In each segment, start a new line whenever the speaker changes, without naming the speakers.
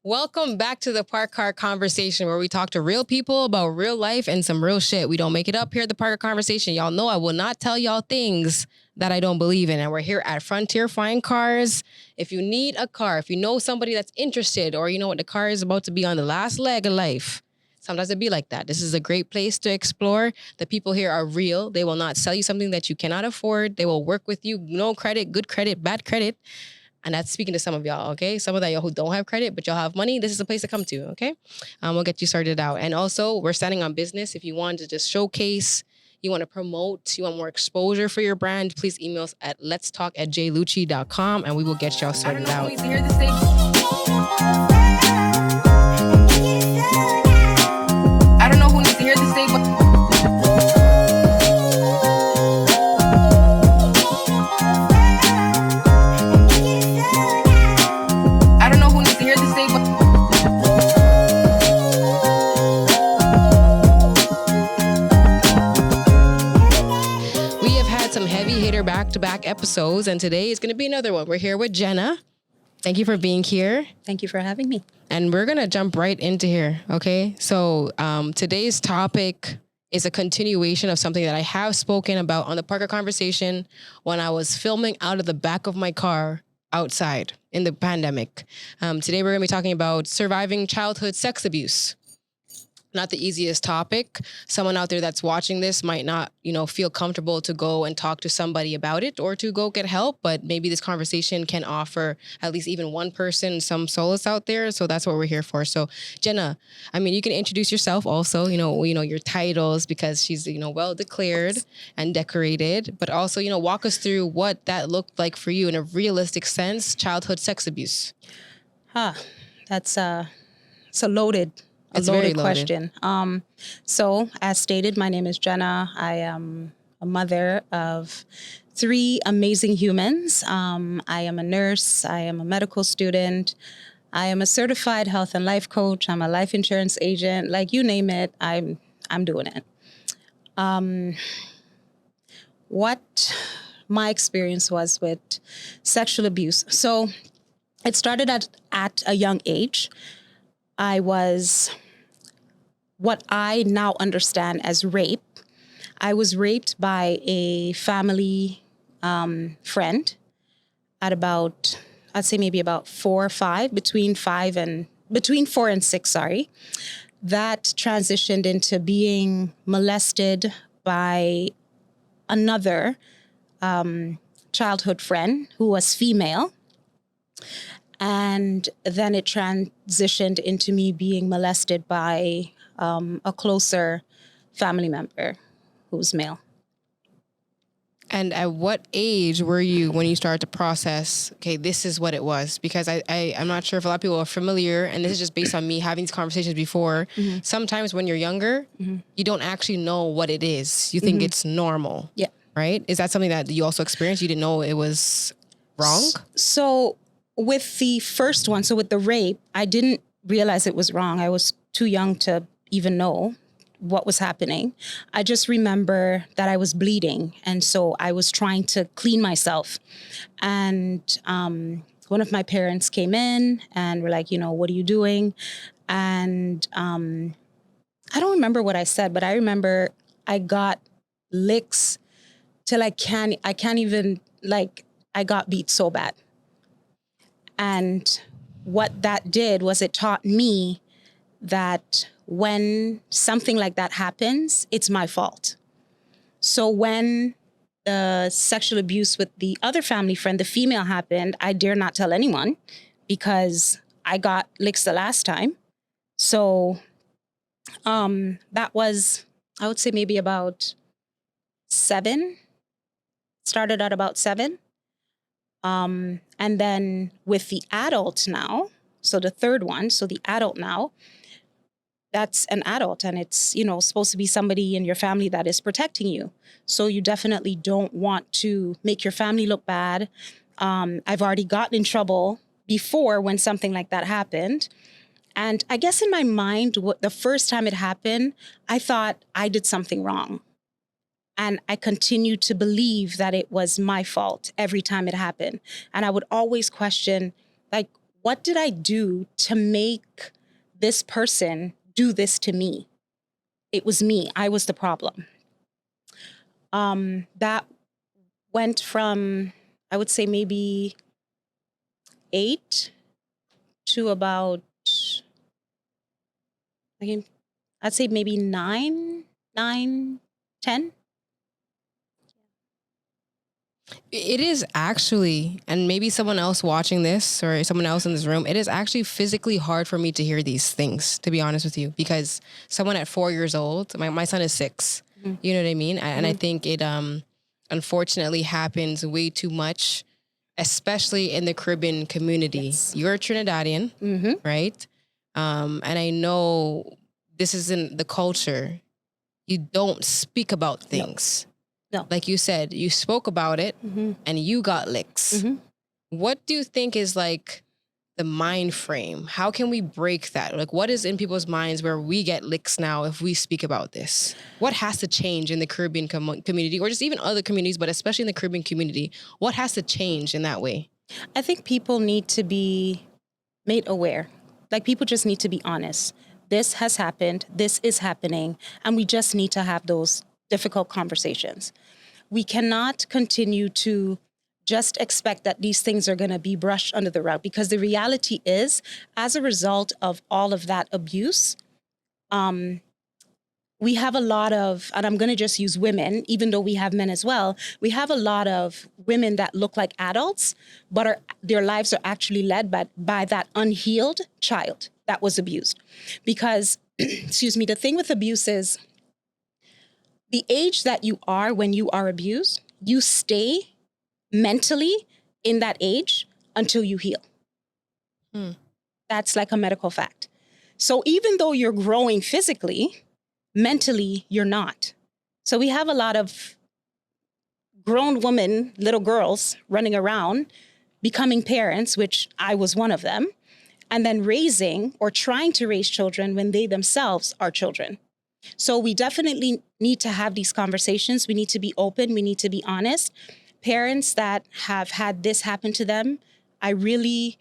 Welcome back to the Park Car Conversation, where we talk to real people about real life and some real shit. We don't make it up here at the Park Car Conversation. Y'all know I will not tell y'all things that I don't believe in. And we're here at Frontier Fine Cars. If you need a car, if you know somebody that's interested, or you know what, the car is about to be on the last leg of life, sometimes it be like that. This is a great place to explore. The people here are real. They will not sell you something that you cannot afford. They will work with you. No credit, good credit, bad credit. And that's speaking to some of y'all, okay? Some of y'all who don't have credit, but y'all have money, this is a place to come to, okay? We'll get you started out. And also, we're standing on business. If you want to just showcase, you want to promote, you want more exposure for your brand, please email us at letstalk@jlueche.com and we will get y'all sorted out.
I don't know who needs to hear this thing, but
back-to-back episodes, and today is going to be another one. We're here with Jenna. Thank you for being here.
Thank you for having me.
And we're going to jump right into here, okay? So today's topic is a continuation of something that I have spoken about on the Parker Conversation when I was filming out of the back of my car outside in the pandemic. Today we're going to be talking about surviving childhood sex abuse. Not the easiest topic. Someone out there that's watching this might not, feel comfortable to go and talk to somebody about it or to go get help, but maybe this conversation can offer at least even one person some solace out there. So that's what we're here for. So Jenna, you can introduce yourself also, your titles, because she's, well declared and decorated, but also, walk us through what that looked like for you in a realistic sense, childhood sex abuse.
It's a loaded question. So as stated, my name is Jenna. I am a mother of 3 amazing humans. I am a nurse. I am a medical student. I am a certified health and life coach. I'm a life insurance agent. Like, you name it, I'm doing it. What my experience was with sexual abuse. So it started at a young age. I was what I now understand as rape. I was raped by a family friend at about, I'd say maybe about 4 or 5, between 4 and 6, sorry. That transitioned into being molested by another childhood friend who was female. And then it transitioned into me being molested by a closer family member who's male.
And at what age were you when you started to process, okay, this is what it was? Because I'm not sure if a lot of people are familiar, and this is just based on me having these conversations before. Mm-hmm. Sometimes when you're younger, mm-hmm. you don't actually know what it is. You think mm-hmm. it's normal.
Yeah.
Right? Is that something that you also experienced? You didn't know it was wrong?
So with the first one, so with the rape, I didn't realize it was wrong. I was too young to even know what was happening. I just remember that I was bleeding. And so I was trying to clean myself. And one of my parents came in and were like, what are you doing? And I don't remember what I said, but I remember I got licks till I can't even, I got beat so bad. And what that did was it taught me that when something like that happens, it's my fault. So when the sexual abuse with the other family friend, the female, happened, I dare not tell anyone because I got licks the last time. So that was, I would say maybe about 7, started at about 7. And then with the adult now, so the third one, so the adult now, that's an adult and it's, supposed to be somebody in your family that is protecting you. So you definitely don't want to make your family look bad. I've already gotten in trouble before when something like that happened. And I guess in my mind, the first time it happened, I thought I did something wrong. And I continued to believe that it was my fault every time it happened. And I would always question, what did I do to make this person do this to me? It was me. I was the problem. That went from, I would say, maybe 8 to about, I'd say maybe 9, 10.
It is actually, and maybe someone else watching this or someone else in this room, it is actually physically hard for me to hear these things, to be honest with you, because someone at 4 years old, my son is 6, you know what I mean? And I think it unfortunately happens way too much, especially in the Caribbean community.
Yes.
You're a Trinidadian, right? And I know this isn't the culture. You don't speak about things.
No.
Like you said, you spoke about it and you got licks. What do you think is like the mind frame? How can we break that? Like, what is in people's minds where we get licks now if we speak about this? What has to change in the Caribbean community, or just even other communities, but especially in the Caribbean community? What has to change in that way?
I think people need to be made aware. Like, people just need to be honest. This has happened. This is happening. And we just need to have those difficult conversations. We cannot continue to just expect that these things are going to be brushed under the rug, because the reality is, as a result of all of that abuse, we have a lot of, and I'm going to just use women, even though we have men as well, we have a lot of women that look like adults, but their lives are actually led by that unhealed child that was abused. Because, excuse me, the thing with abuse is, the age that you are when you are abused, you stay mentally in that age until you heal. That's like a medical fact. So even though you're growing physically, mentally, you're not. So we have a lot of grown women, little girls running around, becoming parents, which I was one of them, and then raising or trying to raise children when they themselves are children. So we definitely need to have these conversations. We need to be open. We need to be honest. Parents that have had this happen to them, I would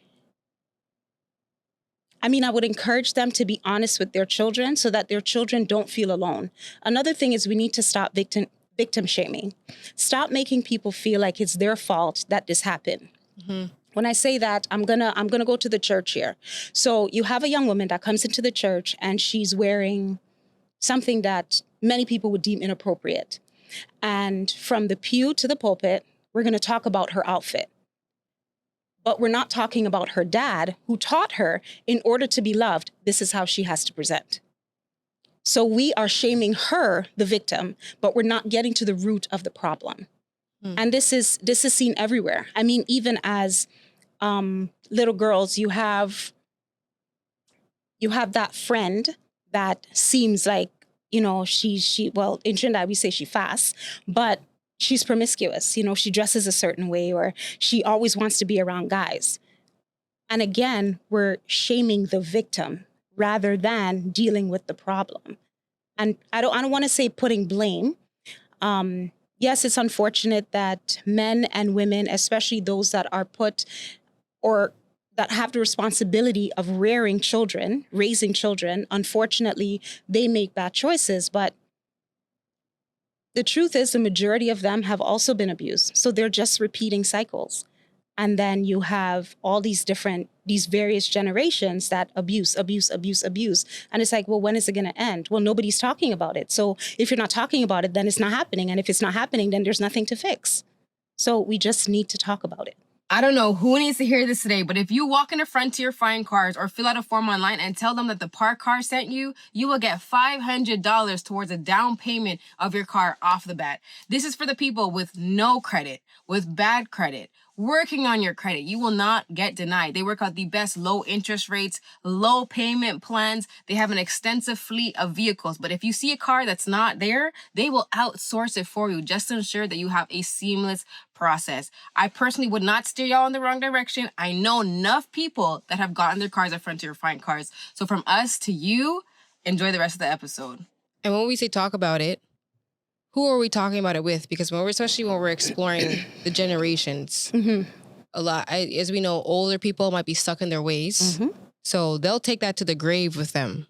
encourage them to be honest with their children so that their children don't feel alone. Another thing is, we need to stop victim shaming. Stop making people feel like it's their fault that this happened. When I say that, I'm gonna go to the church here. So you have a young woman that comes into the church and she's wearing something that many people would deem inappropriate. And from the pew to the pulpit, we're going to talk about her outfit. But we're not talking about her dad, who taught her, in order to be loved, this is how she has to present. So we are shaming her, the victim, but we're not getting to the root of the problem. And this is seen everywhere. I mean, even as little girls, you have that friend that seems like, well, in Trinidad, we say she fasts, but she's promiscuous. She dresses a certain way, or she always wants to be around guys. And again, we're shaming the victim rather than dealing with the problem. And I don't want to say putting blame. Yes, it's unfortunate that men and women, especially those that are put or that have the responsibility of raising children, unfortunately, they make bad choices. But the truth is, the majority of them have also been abused. So they're just repeating cycles. And then you have all these various generations that abuse. And it's like, well, when is it going to end? Well, nobody's talking about it. So if you're not talking about it, then it's not happening. And if it's not happening, then there's nothing to fix. So we just need to talk about it.
I don't know who needs to hear this today, but if you walk in the Frontier Fine Cars or fill out a form online and tell them that the Park Car sent you, you will get $500 towards a down payment of your car off the bat. This is for the people with no credit, with bad credit, working on your credit. You will not get denied. They work out the best low interest rates, low payment plans. They have an extensive fleet of vehicles. But if you see a car that's not there, they will outsource it for you just to ensure that you have a seamless process. I personally would not steer y'all in the wrong direction. I know enough people that have gotten their cars at Frontier Fine Cars. So from us to you, enjoy the rest of the episode.
And when we say talk about it, who are we talking about it with? Because especially when we're exploring the generations, as we know, older people might be stuck in their ways. So they'll take that to the grave with them.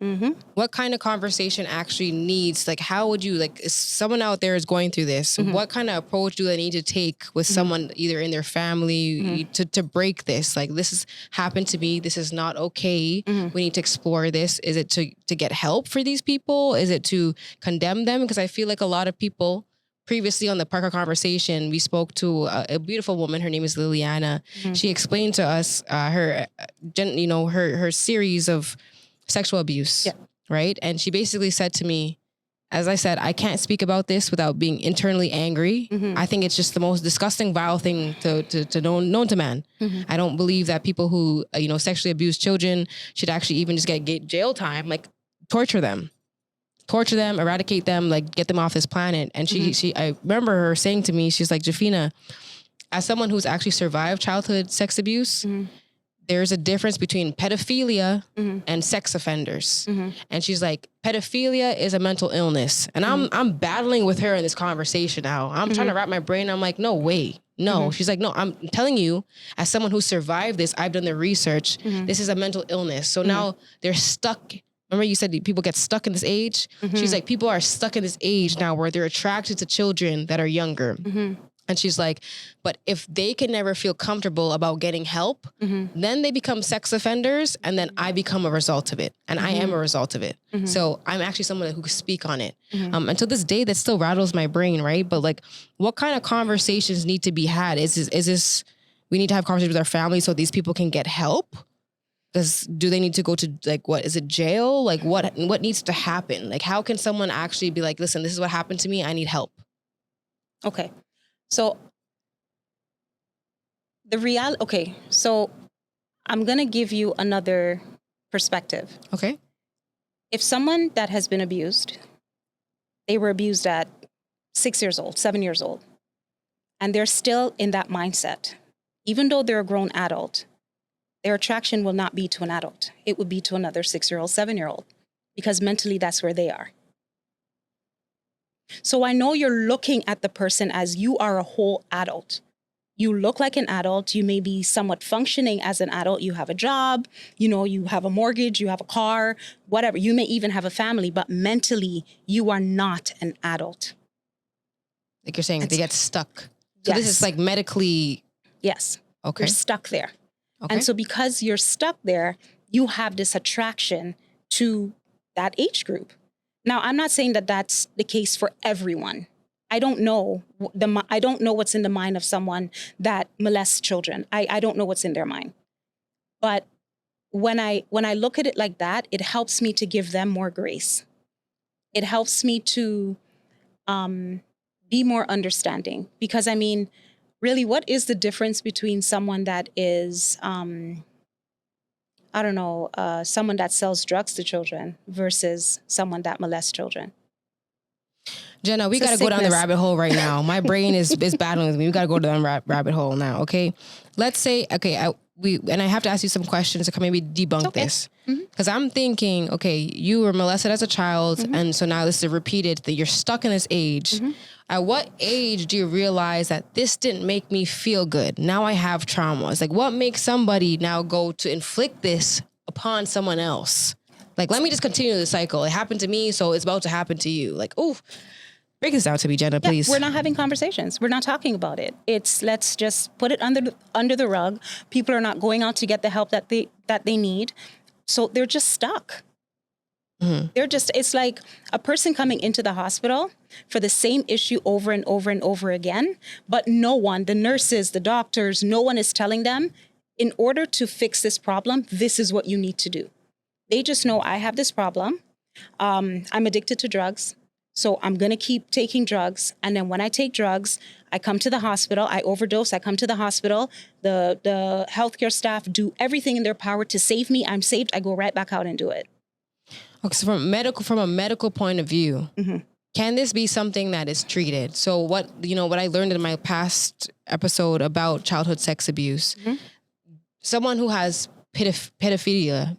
What kind of conversation actually needs, like, how would you, like, if someone out there is going through this, what kind of approach do they need to take with someone either in their family to break this? Like, this has happened to me. This is not okay. We need to explore this. Is it to get help for these people? Is it to condemn them? Because I feel like a lot of people, previously on the Parker conversation, we spoke to a beautiful woman. Her name is Liliana. She explained to us her series of sexual abuse, right? And she basically said to me, as I said, I can't speak about this without being internally angry. I think it's just the most disgusting, vile thing to known to man. I don't believe that people who sexually abuse children should actually even just get jail time. Like, torture them, eradicate them, like, get them off this planet. And I remember her saying to me, she's like, Jafina, as someone who's actually survived childhood sex abuse, there's a difference between pedophilia and sex offenders. And she's like, pedophilia is a mental illness. And I'm battling with her in this conversation now. I'm trying to wrap my brain. I'm like, no way. No. She's like, no, I'm telling you, as someone who survived this, I've done the research. This is a mental illness. So now they're stuck. Remember you said people get stuck in this age? She's like, people are stuck in this age now where they're attracted to children that are younger. And she's like, but if they can never feel comfortable about getting help, then they become sex offenders, and then I become a result of it. And I am a result of it. So I'm actually someone who can speak on it. And to this day, that still rattles my brain, right? But, like, what kind of conversations need to be had? Is this we need to have conversations with our family so these people can get help? Do they need to go to, like, what is it, jail? Like, what needs to happen? Like, how can someone actually be like, listen, this is what happened to me. I need help.
Okay. So so I'm going to give you another perspective.
Okay.
If someone that has been abused, they were abused at 6 years old, 7 years old, and they're still in that mindset, even though they're a grown adult, their attraction will not be to an adult. It would be to another 6-year-old, 7-year-old, because mentally that's where they are. So I know you're looking at the person as you are a whole adult. You look like an adult. You may be somewhat functioning as an adult. You have a job, you have a mortgage, you have a car, whatever. You may even have a family, but mentally you are not an adult.
Like you're saying, they get stuck. So this is like medically.
Yes.
Okay.
You're stuck there.
Okay.
And so because you're stuck there, you have this attraction to that age group. Now, I'm not saying that that's the case for everyone. I don't know what's in the mind of someone that molests children. I don't know what's in their mind. But when I look at it like that, it helps me to give them more grace. It helps me to be more understanding. Because, I mean, really, what is the difference between someone that is, someone that sells drugs to children versus someone that molests children?
Jenna, we got to go down the rabbit hole right now. My brain is battling with me. We got to go down the rabbit hole now, okay? Let's say, I have to ask you some questions to maybe debunk this. Because I'm thinking, okay, you were molested as a child, and so now this is repeated, that you're stuck in this age. At what age do you realize that this didn't make me feel good? Now I have traumas. Like, what makes somebody now go to inflict this upon someone else? Like, let me just continue the cycle. It happened to me, so it's about to happen to you. Like, ooh, break this down to me, Jenna, please.
We're not having conversations. We're not talking about it. Let's just put it under the rug. People are not going out to get the help that they need. So they're just stuck. It's like a person coming into the hospital for the same issue over and over and over again, but no one, the nurses, the doctors, no one is telling them, in order to fix this problem, this is what you need to do. They just know, I have this problem. I'm addicted to drugs, so I'm going to keep taking drugs. And then when I take drugs, I come to the hospital, I overdose, I come to the hospital. The healthcare staff do everything in their power to save me. I'm saved. I go right back out and do it.
Okay, so from a medical point of view, can this be something that is treated? So what I learned in my past episode about childhood sex abuse, someone who has pedophilia,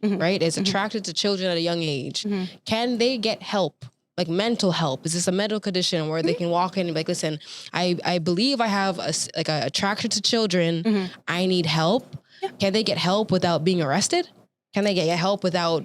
right, is attracted to children at a young age. Can they get help like mental help? Is this a medical condition where they can walk in and be like, listen, I believe I have a attraction to children. I need help. Yeah. Can they get help without being arrested? Can they get help without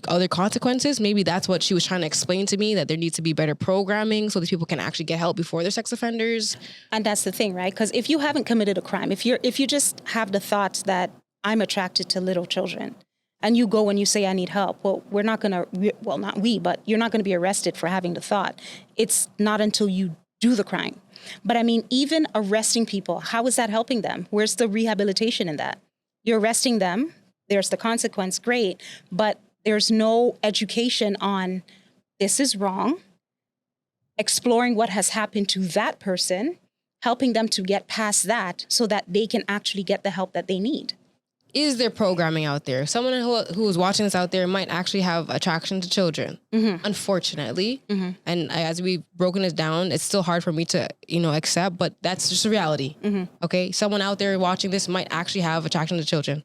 other consequences? Maybe that's what she was trying to explain to me, that there needs to be better programming so that people can actually get help before they're sex offenders. And
that's the thing, right? Because if you haven't committed a crime, if you just have the thoughts that I'm attracted to little children, and you go and you say, I need help, well, we're not going to, well, not we, but you're not going to be arrested for having the thought. It's not until you do the crime. But I mean, even arresting people, how is that helping them? Where's the rehabilitation in that? You're arresting them. There's the consequence, great, but there's no education on this is wrong, exploring what has happened to that person, helping them to get past that so that they can actually get the help that they need.
Is there programming out there? Someone who is watching this out there might actually have attraction to children, unfortunately. And as we've broken it down, it's still hard for me to, accept, but that's just a reality. Okay. Someone out there watching this might actually have attraction to children.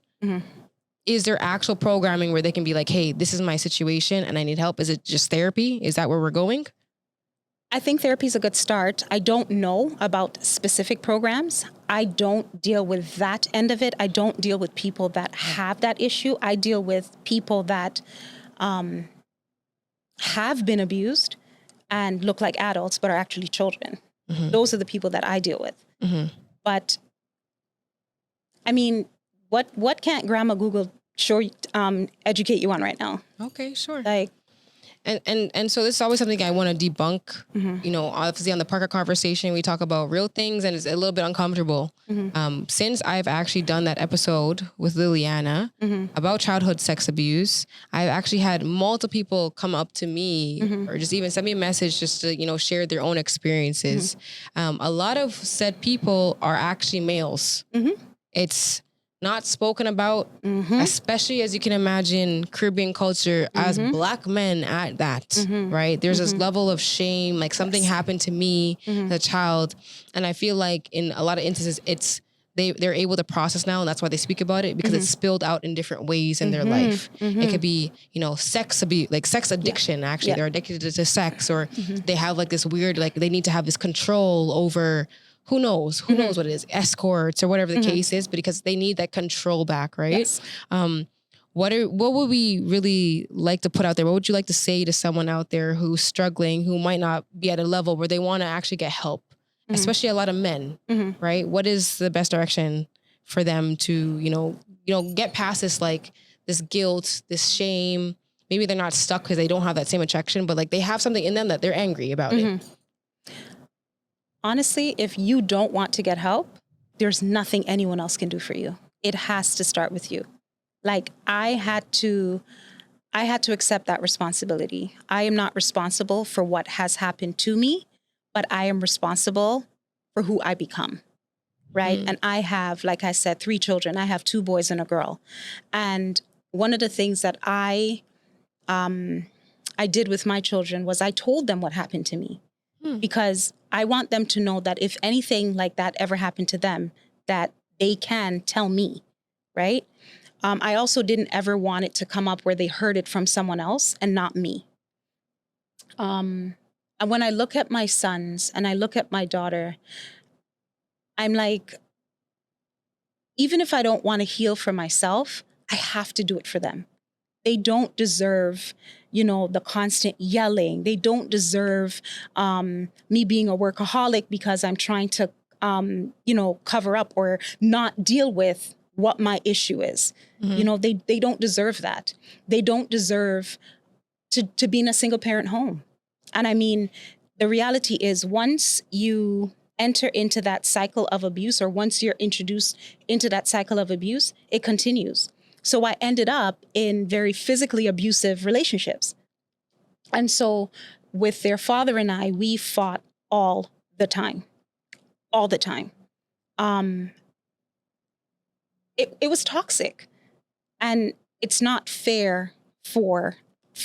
Is there actual programming where they can be like, hey, this is my situation and I need help? Is it just therapy? Is that where we're going?
I think therapy is a good start. I don't know about specific programs. I don't deal with that end of it. I don't deal with people that have that issue. I deal with people that have been abused and look like adults but are actually children. Those are the people that I deal with. But, I mean, what can't Grandma Google educate you on right now?
Okay, sure.
Like,
and so this is always something I want to debunk. Obviously on the Parker conversation, we talk about real things and it's a little bit uncomfortable. Since I've actually done that episode with Liliana about childhood sex abuse, I've actually had multiple people come up to me or just even send me a message just to, share their own experiences. A lot of said people are actually males. It's not spoken about, especially as you can imagine Caribbean culture as Black men at that, right? There's this level of shame, like something happened to me as a child. And I feel like in a lot of instances, they're able to process now, and that's why they speak about it, because it's spilled out in different ways in their life. It could be, sex abuse, like sex addiction, actually. They're addicted to sex, or they have like this weird, like they need to have this control over who knows what it is, escorts or whatever the case is, because they need that control back, right?
Yes.
What would we really like to put out there? What would you like to say to someone out there who's struggling, who might not be at a level where they want to actually get help, especially a lot of men, right? What is the best direction for them to, get past this, like this guilt, this shame? Maybe they're not stuck because they don't have that same attraction, but like they have something in them that they're angry about it.
Honestly, if you don't want to get help, there's nothing anyone else can do for you. It has to start with you. Like I had to accept that responsibility. I am not responsible for what has happened to me, but I am responsible for who I become. Right. And I have, like I said, 3 children. I have 2 boys and a girl. And one of the things that I did with my children was I told them what happened to me. Because I want them to know that if anything like that ever happened to them, that they can tell me, right? I also didn't ever want it to come up where they heard it from someone else and not me. And when I look at my sons and I look at my daughter, I'm like, even if I don't want to heal for myself, I have to do it for them. They don't deserve, the constant yelling. They don't deserve me being a workaholic because I'm trying to, cover up or not deal with what my issue is. They don't deserve that. They don't deserve to be in a single parent home. And I mean, the reality is once you enter into that cycle of abuse, or once you're introduced into that cycle of abuse, it continues. So I ended up in very physically abusive relationships. And so with their father and I, we fought all the time. It was toxic. And it's not fair for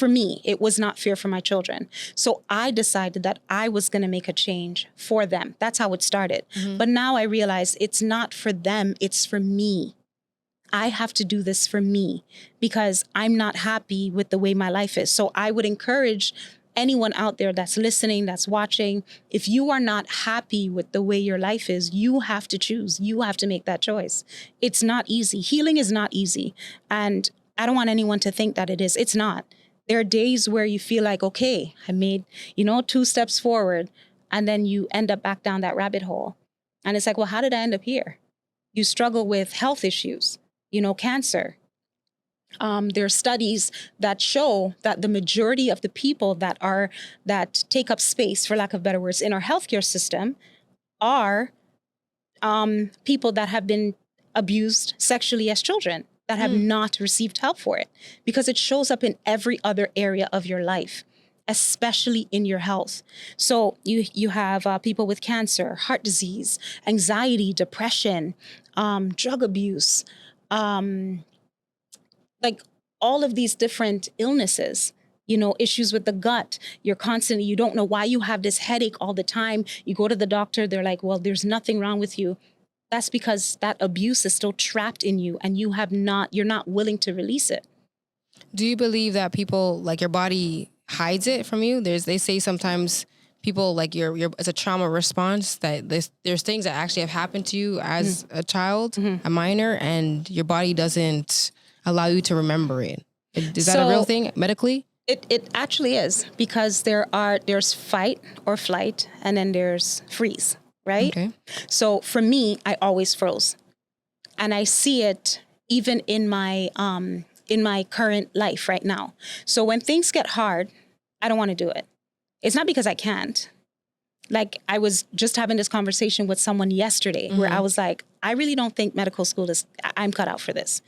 me. It was not fair for my children. So I decided that I was going to make a change for them. That's how it started. But now I realize it's not for them. It's for me. I have to do this for me because I'm not happy with the way my life is. So I would encourage anyone out there that's listening, that's watching, if you are not happy with the way your life is, you have to choose. You have to make that choice. It's not easy. Healing is not easy. And I don't want anyone to think that it is. It's not. There are days where you feel like, okay, I made, 2 steps forward, and then you end up back down that rabbit hole. And it's like, well, how did I end up here? You struggle with health issues, cancer. There are studies that show that the majority of the people that take up space, for lack of better words, in our healthcare system are people that have been abused sexually as children, that have not received help for it, because it shows up in every other area of your life, especially in your health. So you have people with cancer, heart disease, anxiety, depression, drug abuse, like all of these different illnesses, issues with the gut. You don't know why you have this headache all the time. You go to the doctor, they're like, well, there's nothing wrong with you. That's because that abuse is still trapped in you and you're not willing to release it.
Do you believe that people, like, your body hides it from you? They say sometimes people, like, it's a trauma response, that there's things that actually have happened to you as a child, a minor, and your body doesn't allow you to remember it. Is that a real thing medically?
It actually is, because there's fight or flight, and then there's freeze, right?
Okay.
So for me, I always froze. And I see it even in my current life right now. So when things get hard, I don't want to do it. It's not because I can't. Like, I was just having this conversation with someone yesterday where I was like, I really don't think medical school I'm cut out for this.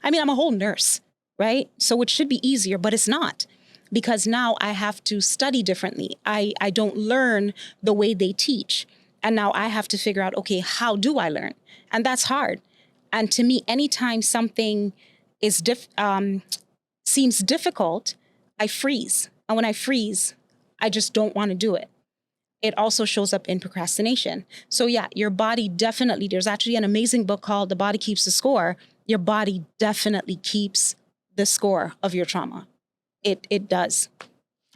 I mean, I'm a whole nurse, right? So it should be easier, but it's not, because now I have to study differently. I don't learn the way they teach. And now I have to figure out, okay, how do I learn? And that's hard. And to me, anytime something is seems difficult, I freeze. And when I freeze, I just don't want to do it. It also shows up in procrastination. So yeah, your body definitely, there's actually an amazing book called The Body Keeps the Score. Your body definitely keeps the score of your trauma. It does.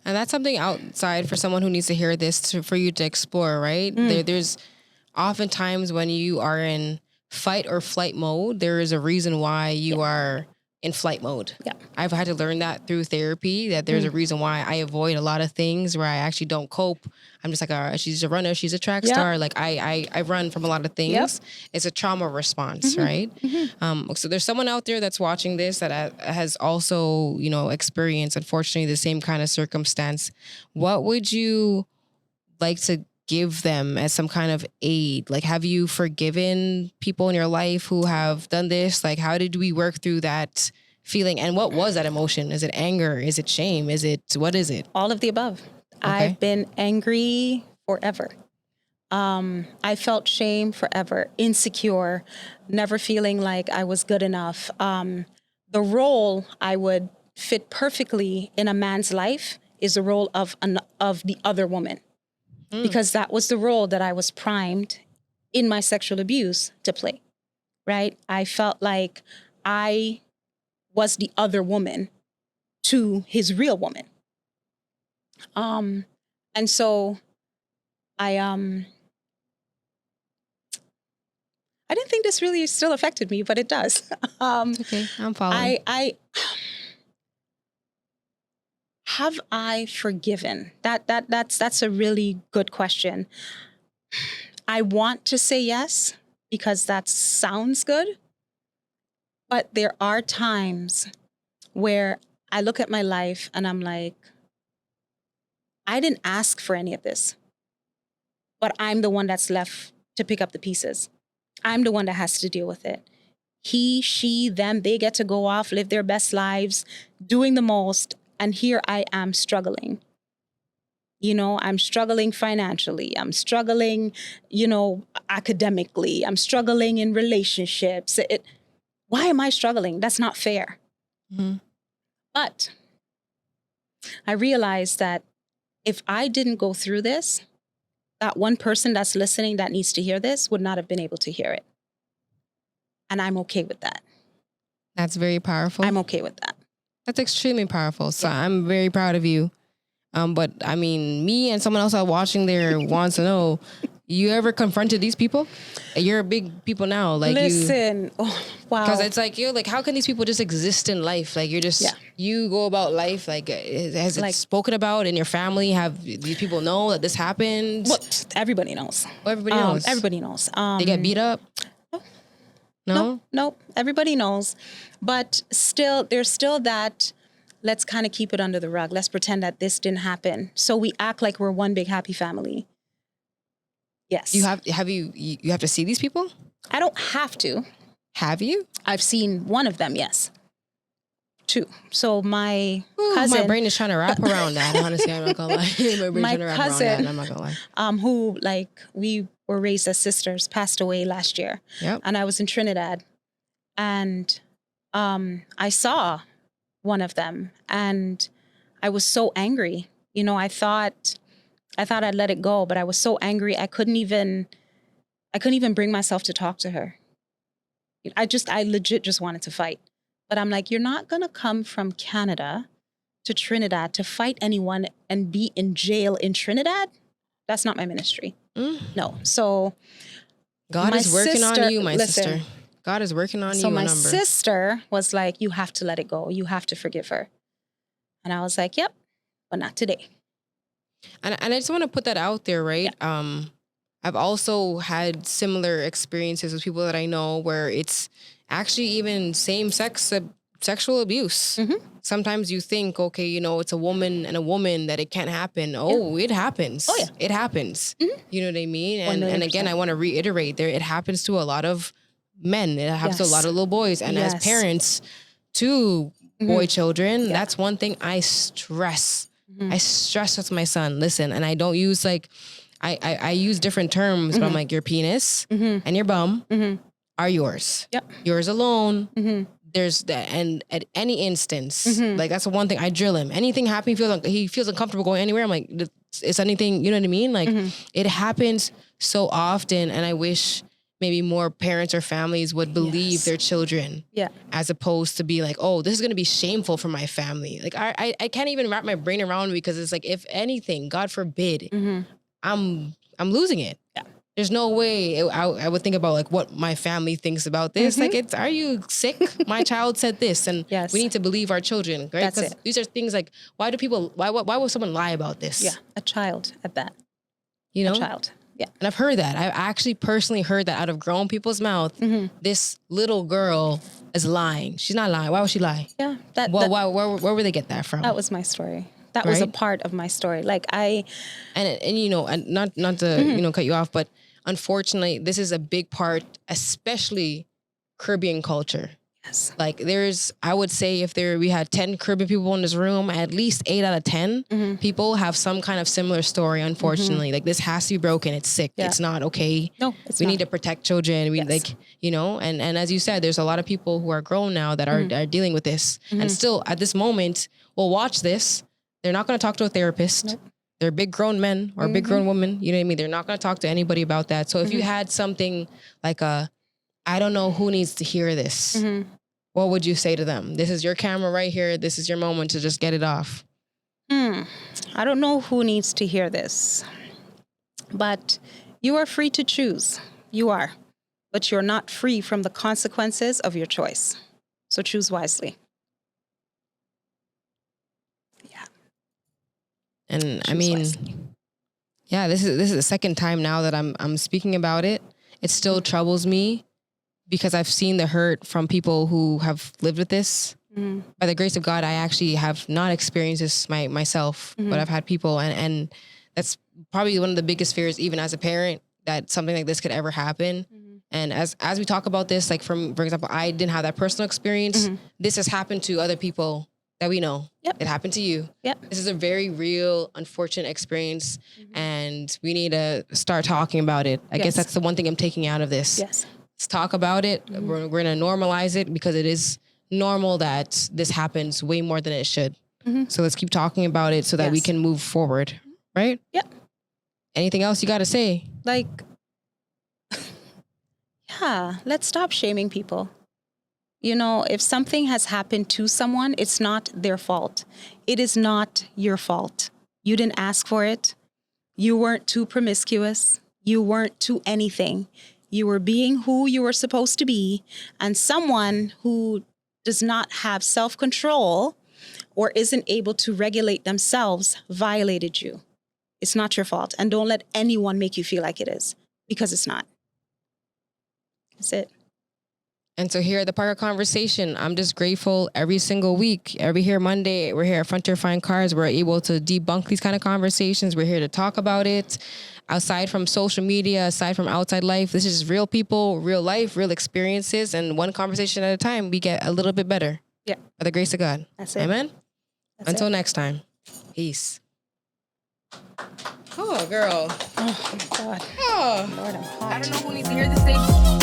And that's something outside for someone who needs to hear this for you to explore, right? There's oftentimes when you are in fight or flight mode, there is a reason why you are in flight mode.
Yeah.
I've had to learn that through therapy, that there's a reason why I avoid a lot of things where I actually don't cope. I'm just like, she's a runner, she's a track star. Like I run from a lot of things. Yep. It's a trauma response, right? So there's someone out there that's watching this that has also, experienced, unfortunately, the same kind of circumstance. What would you like to give them as some kind of aid? Like, have you forgiven people in your life who have done this? Like, how did we work through that feeling? And what was that emotion? Is it anger? Is it shame? What is it?
All of the above. Okay. I've been angry forever. I felt shame forever, insecure, never feeling like I was good enough. The role I would fit perfectly in a man's life is the role of the other woman. Because that was the role that I was primed in my sexual abuse to play, right? I felt like I was the other woman to his real woman. And so I didn't think this really still affected me, but it does.
Okay, I'm following.
Have I forgiven? That's a really good question. I want to say yes, because that sounds good. But there are times where I look at my life and I'm like, I didn't ask for any of this, but I'm the one that's left to pick up the pieces. I'm the one that has to deal with it. He, she, them, they get to go off, live their best lives, doing the most. And here I am struggling. I'm struggling financially. I'm struggling, academically. I'm struggling in relationships. Why am I struggling? That's not fair. But I realized that if I didn't go through this, that one person that's listening that needs to hear this would not have been able to hear it. And I'm okay with that.
That's very powerful.
I'm okay with that.
That's extremely powerful. So I'm very proud of you. But I mean, me and someone else out watching there wants to know, you ever confronted these people? You're big people now. Like
Listen, oh, wow.
Because it's like, you're like, how can these people just exist in life? Like, you're just, you go about life. Like, has it spoken about in your family? Have these people know that this happened?
Well, everybody knows.
Oh, everybody knows.
Everybody knows.
They get beat up? No?
No, everybody knows. But still, there's still that, let's kind of keep it under the rug. Let's pretend that this didn't happen. So we act like we're one big happy family. Yes.
You have to see these people?
I don't have to.
Have you?
I've seen one of them, yes. 2. So my cousin...
My brain is trying to wrap around that. Honestly, I'm not gonna lie. My brain's trying to wrap around that, and I'm not gonna lie.
Who, like, we were raised as sisters, passed away last year.
Yep.
And I was in Trinidad. And I saw one of them. And I was so angry. You know, I thought I'd let it go, but I was so angry. I couldn't even bring myself to talk to her. I legit just wanted to fight. But I'm like, you're not going to come from Canada to Trinidad to fight anyone and be in jail in Trinidad. That's not my ministry. No. So
God is working on you, my sister. God is working on you.
So my sister was like, you have to let it go. You have to forgive her. And I was like, yep, but not today.
And I just want to put that out there, right?
Yeah.
I've also had similar experiences with people that I know where it's actually even same-sex sexual abuse. Mm-hmm. Sometimes you think, okay, you know, it's a woman and a woman that it can't happen. Oh, it happens. Oh, yeah. It happens. Mm-hmm. You know what I mean? And again, I want to reiterate there, it happens to a lot of men. It happens to a lot of little boys. And as parents to boy children, that's one thing I stress. I stress with my son. Listen, and I don't use like, I use different terms, but I'm like, your penis and your bum are yours. Yep. Yours alone. There's that. And at any instance, like that's the one thing I drill him. Anything happens, he feels uncomfortable going anywhere. I'm like, it's anything, you know what I mean? Like it happens so often. And I wish maybe more parents or families would believe their children as opposed to be like, oh, this is going to be shameful for my family. Like I can't even wrap my brain around it because it's like, if anything, God forbid, I'm losing it. Yeah. There's no way I would think about like what my family thinks about this. Like, are you sick? My child said this, and we need to believe our children, right? Because these are things like, why would someone lie about this? Yeah,
a child at that.
You know,
a child. Yeah.
And I've heard that. I've actually personally heard that out of grown people's mouth. This little girl is lying. She's not lying. Why would she lie? Yeah. Where would they get that from?
That was my story. That was a part of my story. Like and
you know, and not to you know cut you off, but unfortunately, this is a big part, especially Caribbean culture. Yes. Like I would say if we had 10 Caribbean people in this room, at least 8 out of 10 people have some kind of similar story. Unfortunately, like this has to be broken. It's sick. Yeah. It's not okay. No, we need to protect children. We like, you know, and as you said, there's a lot of people who are grown now that are dealing with this, and still at this moment will watch this. They're not going to talk to a therapist. Nope. They're big grown men or big grown women. You know what I mean? They're not going to talk to anybody about that. So if you had something like I don't know who needs to hear this, what would you say to them? This is your camera right here. This is your moment to just get it off.
I don't know who needs to hear this, but you are free to choose. You are, but you're not free from the consequences of your choice. So choose wisely.
And I mean, this is the second time now that I'm speaking about it. It still troubles me because I've seen the hurt from people who have lived with this. By the grace of God, I actually have not experienced this myself, but I've had people, and that's probably one of the biggest fears, even as a parent, that something like this could ever happen. And as we talk about this, like for example, I didn't have that personal experience. This has happened to other people that we know. Yep. It happened to you. Yep. This is a very real, unfortunate experience, and we need to start talking about it. I guess that's the one thing I'm taking out of this. Yes. Let's talk about it. We're going to normalize it because it is normal that this happens way more than it should. So let's keep talking about it so that we can move forward. Right? Yep. Anything else you got to say?
Like, let's stop shaming people. You know, if something has happened to someone, it's not their fault. It is not your fault. You didn't ask for it. You weren't too promiscuous. You weren't too anything. You were being who you were supposed to be. And someone who does not have self-control or isn't able to regulate themselves violated you. It's not your fault. And don't let anyone make you feel like it is, because it's not. That's it.
And so here at the Parker Conversation, I'm just grateful every single week. Every here Monday, we're here at Frontier Fine Cars. We're able to debunk these kind of conversations. We're here to talk about it. Outside from social media, aside from outside life, this is real people, real life, real experiences. And one conversation at a time, we get a little bit better.
Yeah.
By the grace of God.
That's it.
Amen?
That's
Until
it.
next time. Peace. Oh, girl.
Oh, my God.
Oh.
Lord, I'm hot.
I don't know who needs to hear this.